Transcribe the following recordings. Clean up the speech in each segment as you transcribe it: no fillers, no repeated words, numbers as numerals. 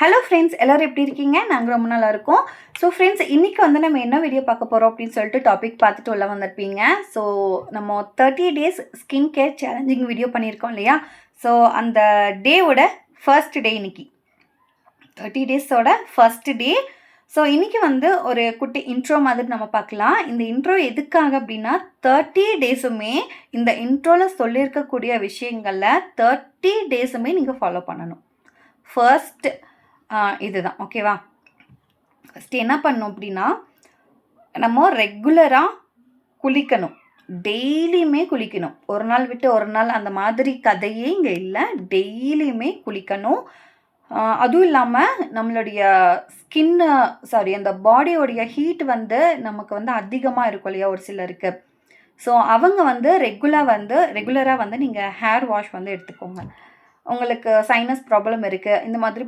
Hello friends, எல்லோரும் எப்படி இருக்கீங்க? நாங்கள் ரொம்ப நல்லா இருக்கோம். ஸோ ஃப்ரெண்ட்ஸ், இன்றைக்கி வந்து நம்ம என்ன வீடியோ பார்க்க போகிறோம் அப்படின்னு சொல்லிட்டு டாபிக் பார்த்துட்டு உள்ள வந்திருப்பீங்க. ஸோ நம்ம 30 days skin care challenging video பண்ணியிருக்கோம் இல்லையா? ஸோ அந்த டேவோட ஃபர்ஸ்ட் டே இன்னைக்கு 30 டேஸோட ஃபர்ஸ்ட் டே. ஸோ இன்றைக்கி வந்து ஒரு குட்டி இன்ட்ரோ மாதிரி நம்ம பார்க்கலாம். இந்த இன்ட்ரோ எதுக்காக அப்படின்னா 30 டேஸுமே இந்த இன்ட்ரோவில் சொல்லியிருக்கக்கூடிய விஷயங்களில் 30 டேஸுமே நீங்கள் ஃபாலோ பண்ணணும். ஃபர்ஸ்ட் இதுதான், ஓகேவா? ஃபஸ்ட்டு என்ன பண்ணணும் அப்படின்னா, நம்ம ரெகுலராக குளிக்கணும். டெய்லியுமே குளிக்கணும். ஒரு நாள் விட்டு ஒரு நாள் அந்த மாதிரி கதையே இங்கே இல்லை. டெய்லியுமே குளிக்கணும். அதுவும் இல்லாமல் நம்மளுடைய அந்த பாடியோடைய ஹீட் வந்து நமக்கு வந்து அதிகமாக இருக்கும் இல்லையா ஒரு சிலருக்கு. ஸோ அவங்க வந்து ரெகுலராக வந்து நீங்கள் ஹேர் வாஷ் வந்து எடுத்துக்கோங்க. உங்களுக்கு சைனஸ் ப்ராப்ளம் இருக்குது, இந்த மாதிரி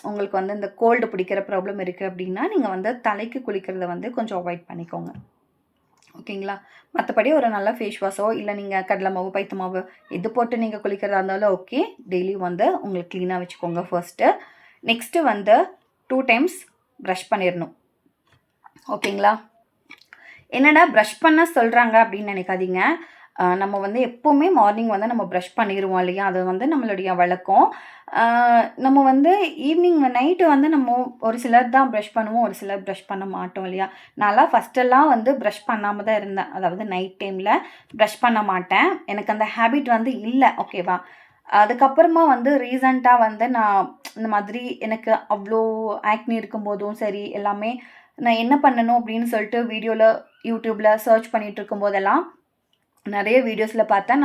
உங்களுக்கு வந்து இந்த கோல்டு பிடிக்கிற ப்ராப்ளம் இருக்குது அப்படின்னா நீங்கள் வந்து தலைக்கு குளிக்கிறத வந்து கொஞ்சம் அவாய்ட் பண்ணிக்கோங்க, ஓகேங்களா? மற்றபடி ஒரு நல்ல ஃபேஸ் வாஷோ இல்லை நீங்கள் கடலை மாவு பைத்த மாவு எது போட்டு நீங்கள் குளிக்கிறதா இருந்தாலும் ஓகே. டெய்லியும் வந்து உங்களுக்கு க்ளீனாக வச்சுக்கோங்க ஃபர்ஸ்ட்டு. நெக்ஸ்ட்டு வந்து 2 டைம்ஸ் ப்ரஷ் பண்ணிடணும், ஓகேங்களா? என்னடா ப்ரஷ் பண்ண சொல்கிறாங்க அப்படின்னு நினைக்காதீங்க. நம்ம வந்து எப்போவுமே மார்னிங் வந்து நம்ம ப்ரஷ் பண்ணிடுவோம் இல்லையா? அது வந்து நம்மளுடைய வழக்கம். நம்ம வந்து ஈவினிங் நைட்டு வந்து நம்ம ஒரு சிலர் தான் ப்ரஷ் பண்ணுவோம், ஒரு சிலர் ப்ரஷ் பண்ண மாட்டோம் இல்லையா? நான்லாம் ஃபஸ்ட்டெல்லாம் வந்து ப்ரஷ் பண்ணாமல் தான் இருந்தேன். அதாவது நைட் டைமில் ப்ரஷ் பண்ண மாட்டேன். எனக்கு அந்த ஹேபிட் வந்து இல்லை, ஓகேவா? அதுக்கப்புறமா வந்து ரீசண்டாக வந்து நான் இந்த மாதிரி எனக்கு அவ்வளோ ஆக்னி இருக்கும்போதும் சரி, எல்லாமே நான் என்ன பண்ணணும் அப்படின்னு சொல்லிட்டு யூடியூப்பில் சர்ச் பண்ணிகிட்டு இருக்கும்போதெல்லாம் நிறைய வீடியோஸில் பார்த்தேன்.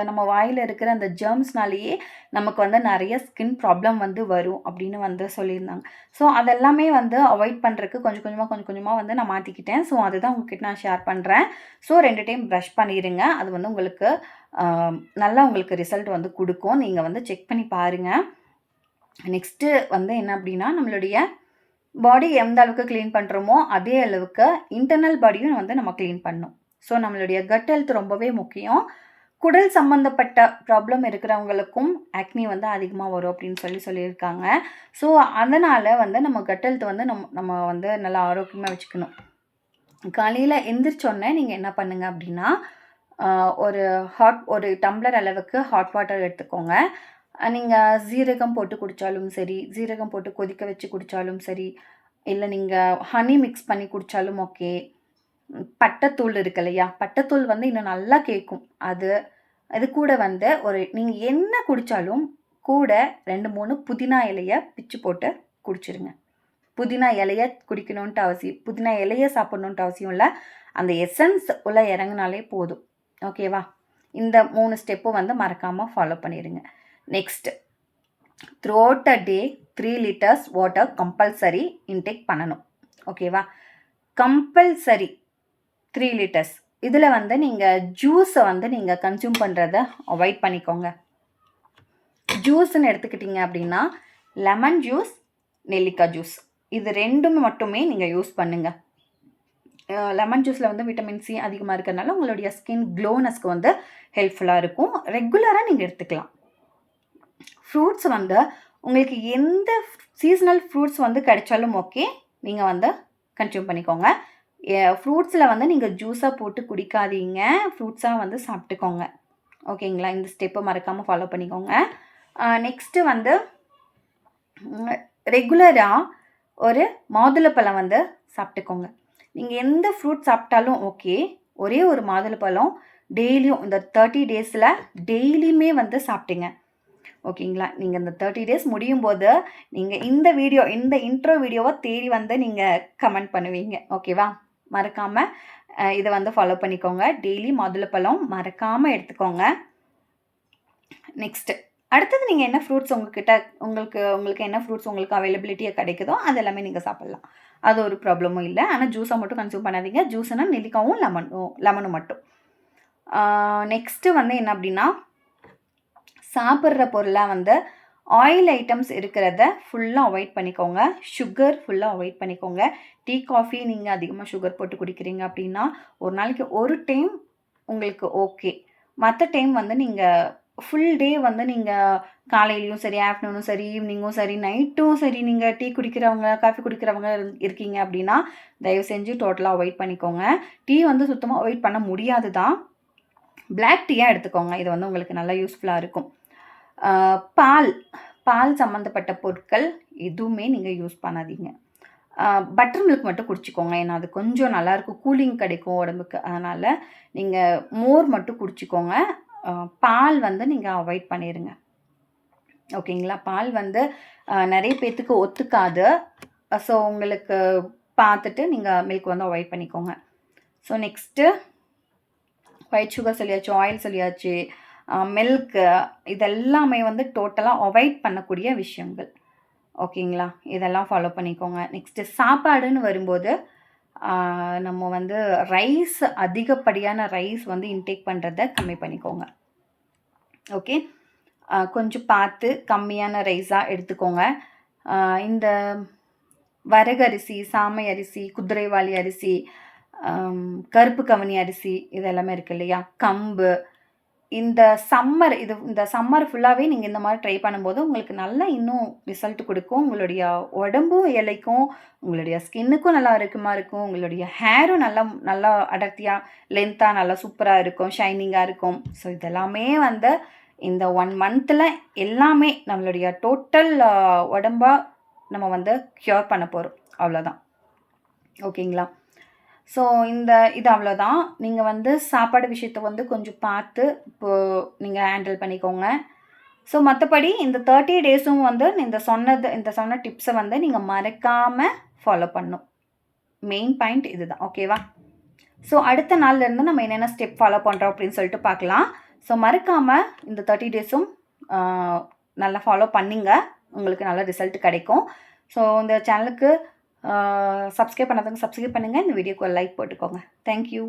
நம்ம வாயில் இருக்கிற அந்த ஜெர்ம்ஸ்னாலேயே நமக்கு வந்து நிறைய ஸ்கின் ப்ராப்ளம் வந்து வரும் அப்படின்னு வந்து சொல்லியிருந்தாங்க. ஸோ அதெல்லாமே வந்து அவாய்ட் பண்ணுறதுக்கு கொஞ்சம் கொஞ்சமாக வந்து நான் மாற்றிக்கிட்டேன். ஸோ அதுதான் உங்ககிட்ட நான் ஷேர் பண்ணுறேன். ஸோ 2 டைம் ப்ரஷ் பண்ணிடுங்க. அது வந்து உங்களுக்கு நல்லா உங்களுக்கு ரிசல்ட் வந்து கொடுக்கும். நீங்கள் வந்து செக் பண்ணி பாருங்கள். நெக்ஸ்ட்டு வந்து என்ன அப்படின்னா, நம்மளுடைய பாடி எந்த அளவுக்கு க்ளீன் பண்ணுறோமோ அதே அளவுக்கு இன்டர்னல் பாடியும் வந்து நம்ம க்ளீன் பண்ணணும். ஸோ நம்மளுடைய கட் ஹெல்த் ரொம்பவே முக்கியம். குடல் சம்மந்தப்பட்ட ப்ராப்ளம் இருக்கிறவங்களுக்கும் ஆக்னி வந்து அதிகமாக வரும் அப்படின்னு சொல்லியிருக்காங்க. ஸோ அதனால் வந்து நம்ம கட் ஹெல்த் வந்து நம்ம வந்து நல்லா ஆரோக்கியமாக வச்சுக்கணும். காலையில் எந்திரிச்சோடனே நீங்கள் என்ன பண்ணுங்க அப்படின்னா, ஒரு டம்ளர் அளவுக்கு ஹாட் வாட்டர் எடுத்துக்கோங்க. நீங்கள் சீரகம் போட்டு குடித்தாலும் சரி, சீரகம் போட்டு கொதிக்க வச்சு குடித்தாலும் சரி, இல்லை நீங்கள் ஹனி மிக்ஸ் பண்ணி குடித்தாலும் ஓகே. பட்டைத்தூள் இருக்கு இல்லையா? பட்டைத்தூள் வந்து இன்னும் நல்லா கேட்கும். அது கூட வந்து நீங்கள் என்ன குடித்தாலும் கூட 2, 3 புதினா இலையை பிச்சு போட்டு குடிச்சிருங்க. புதினா இலையை புதினா இலையை சாப்பிட்ணுன்ட்டு அவசியம் இல்லை. அந்த எசன்ஸ் உள்ள இறங்கினாலே போதும், ஓகேவா? இந்த 3 ஸ்டெப்பும் வந்து மறக்காமல் ஃபாலோ பண்ணிடுங்க. நெக்ஸ்ட், த்ரூ அவுட் அ டே 3 liters வாட்டர் கம்பல்சரி இன்டேக் பண்ணணும், ஓகேவா? Compulsory 3 liters. இதில் வந்து நீங்கள் ஜூஸை வந்து நீங்கள் கன்சியூம் பண்ணுறத அவாய்ட் பண்ணிக்கோங்க. ஜூஸ்ன்னு எடுத்துக்கிட்டிங்க அப்படின்னா லெமன் ஜூஸ், நெல்லிக்காய் ஜூஸ், இது 2 மட்டுமே நீங்கள் யூஸ் பண்ணுங்கள். லெமன் ஜூஸில் வந்து விட்டமின் சி அதிகமாக இருக்கிறதுனால உங்களுடைய ஸ்கின் க்ளோனஸ்க்கு வந்து ஹெல்ப்ஃபுல்லாக இருக்கும். ரெகுலராக நீங்கள் எடுத்துக்கலாம். ஃப்ரூட்ஸ் வந்து உங்களுக்கு எந்த சீசனல் ஃப்ரூட்ஸ் வந்து கிடைச்சாலும் ஓகே, நீங்கள் வந்து கன்சியூம் பண்ணிக்கோங்க. ஃப்ரூட்ஸில் வந்து நீங்கள் ஜூஸாக போட்டு குடிக்காதீங்க, ஃப்ரூட்ஸாக வந்து சாப்பிட்டுக்கோங்க, ஓகேங்களா? இந்த ஸ்டெப்பை மறக்காமல் ஃபாலோ பண்ணிக்கோங்க. நெக்ஸ்ட்டு வந்து ரெகுலராக ஒரு மாதுளப்பழம் வந்து சாப்பிட்டுக்கோங்க. நீங்கள் எந்த ஃப்ரூட் சாப்பிட்டாலும் ஓகே, ஒரே ஒரு மாதுளப்பழம் டெய்லியும் இந்த 30 டேஸில் டெய்லியுமே வந்து சாப்பிட்டுங்க, ஓகேங்களா? நீங்கள் இந்த 30 டேஸ் முடியும் போது நீங்கள் இந்த இன்ட்ரோ வீடியோவை தேடி வந்து நீங்கள் கமெண்ட் பண்ணுவீங்க, ஓகேவா? மறக்காமல் இதை வந்து ஃபாலோ பண்ணிக்கோங்க. டெய்லி மாதுளப்பழம் மறக்காமல் எடுத்துக்கோங்க. நெக்ஸ்ட்டு, அடுத்தது நீங்கள் என்ன ஃப்ரூட்ஸ் உங்களுக்கு என்ன ஃப்ரூட்ஸ் உங்களுக்கு அவைலபிலிட்டியாக கிடைக்குதோ அது எல்லாமே நீங்கள் சாப்பிட்லாம். அது ஒரு ப்ராப்ளமும் இல்லை. ஆனால் ஜூஸை மட்டும் கன்சியூம் பண்ணாதீங்க. ஜூஸ்னால் நெல்லிக்காவும் லெமனும் மட்டும். நெக்ஸ்ட்டு வந்து என்ன அப்படின்னா, சாப்பிட்ற பொருளாக வந்து ஆயில் ஐட்டம்ஸ் இருக்கிறத ஃபுல்லாக அவாய்ட் பண்ணிக்கோங்க. சுகர் ஃபுல்லாக அவாய்ட் பண்ணிக்கோங்க. டீ, காஃபி நீங்கள் அதிகமாக சுகர் போட்டு குடிக்கிறீங்க அப்படின்னா ஒரு நாளைக்கு ஒரு டைம் உங்களுக்கு ஓகே. மற்ற டைம் வந்து நீங்கள் ஃபுல் டே வந்து நீங்கள் காலையிலயும் சரி, ஆஃப்டர்நூனும் சரி, ஈவினிங்கும் சரி, நைட்டும் சரி, நீங்கள் டீ குடிக்கிறவங்க, காஃபி குடிக்கிறவங்க இருக்கீங்க அப்படின்னா, தயவு செஞ்சு டோட்டலாக அவாய்ட் பண்ணிக்கோங்க. டீ வந்து சுத்தமாக அவாய்ட் பண்ண முடியாது தான். பிளாக் டீயாக எடுத்துக்கோங்க. இது வந்து உங்களுக்கு நல்லா யூஸ்ஃபுல்லாக இருக்கும். பால் பால் சம்மந்தப்பட்ட பொருட்கள் எதுவுமே நீங்கள் யூஸ் பண்ணாதீங்க. பட்டர் மில்க் மட்டும் குடிச்சிக்கோங்க. ஏன்னா அது கொஞ்சம் நல்லாயிருக்கும், கூலிங் கிடைக்கும் உடம்புக்கு. அதனால் நீங்கள் மோர் மட்டும் குடிச்சிக்கோங்க. பால் வந்து நீங்கள் அவாய்ட் பண்ணிடுங்க. ஓகேங்களா? பால் வந்து நிறைய பேர்த்துக்கு ஒத்துக்காது. ஸோ உங்களுக்கு பார்த்துட்டு நீங்கள் மில்க் வந்து அவாய்ட் பண்ணிக்கோங்க. ஸோ நெக்ஸ்ட்டு ஒயிட் சுகர் சொல்லியாச்சு, ஆயில் சொல்லியாச்சு, மில்க்கு இதெல்லாமே வந்து டோட்டலாக அவாய்ட் பண்ணக்கூடிய விஷயங்கள். ஓகேங்களா? இதெல்லாம் ஃபாலோ பண்ணிக்கோங்க. நெக்ஸ்ட்டு சாப்பாடுன்னு வரும்போது நம்ம வந்து ரைஸ், அதிகப்படியான ரைஸ் வந்து இன்டேக் பண்ணுறத கம்மி பண்ணிக்கோங்க. ஓகே? கொஞ்சம் பார்த்து கம்மியான ரைஸாக எடுத்துக்கோங்க. இந்த வரகரிசி, சாமை அரிசி, குதிரைவாலி அரிசி, கருப்பு கவனி அரிசி இதெல்லாமே இருக்குது இல்லையா? கம்பு. இந்த சம்மர் ஃபுல்லாகவே நீங்கள் இந்த மாதிரி ட்ரை பண்ணும்போது உங்களுக்கு நல்லா இன்னும் ரிசல்ட் கொடுக்கும். உங்களுடைய உடம்பும் இளைக்கும், உங்களுடைய ஸ்கின்னுக்கும் நல்லா இருக்கும், உங்களுடைய ஹேரும் நல்லா நல்லா அடர்த்தியாக லென்த்தாக நல்லா சூப்பராக இருக்கும், ஷைனிங்காக இருக்கும். ஸோ இதெல்லாமே வந்து இந்த 1 மந்தில் எல்லாமே நம்மளுடைய டோட்டல் உடம்பாக நம்ம வந்து க்யூர் பண்ண போகிறோம். அவ்வளோதான். ஓகேங்களா? ஸோ இது அவ்வளோதான். நீங்கள் வந்து சாப்பாடு விஷயத்தை வந்து கொஞ்சம் பார்த்து இப்போது நீங்கள் ஹேண்டில் பண்ணிக்கோங்க. ஸோ மற்றபடி இந்த 30 டேஸும் வந்து இந்த சொன்ன டிப்ஸை வந்து நீங்கள் மறக்காமல் ஃபாலோ பண்ணணும். மெயின் பாயிண்ட் இதுதான். ஓகேவா? ஸோ அடுத்த நாள்லேருந்து நம்ம என்னென்ன ஸ்டெப் ஃபாலோ பண்ணுறோம் அப்படின்னு சொல்லிட்டு பார்க்கலாம். ஸோ மறக்காமல் இந்த 30 டேஸும் நல்லா ஃபாலோ பண்ணிங்க. உங்களுக்கு நல்ல ரிசல்ட் கிடைக்கும். ஸோ இந்த சேனலுக்கு சப்ஸ்கிரைப் பண்ணாதவங்க சப்ஸ்கிரைப் பண்ணுங்கள். இந்த வீடியோக்கு ஒரு லைக் போட்டுக்கோங்க. தேங்க்யூ.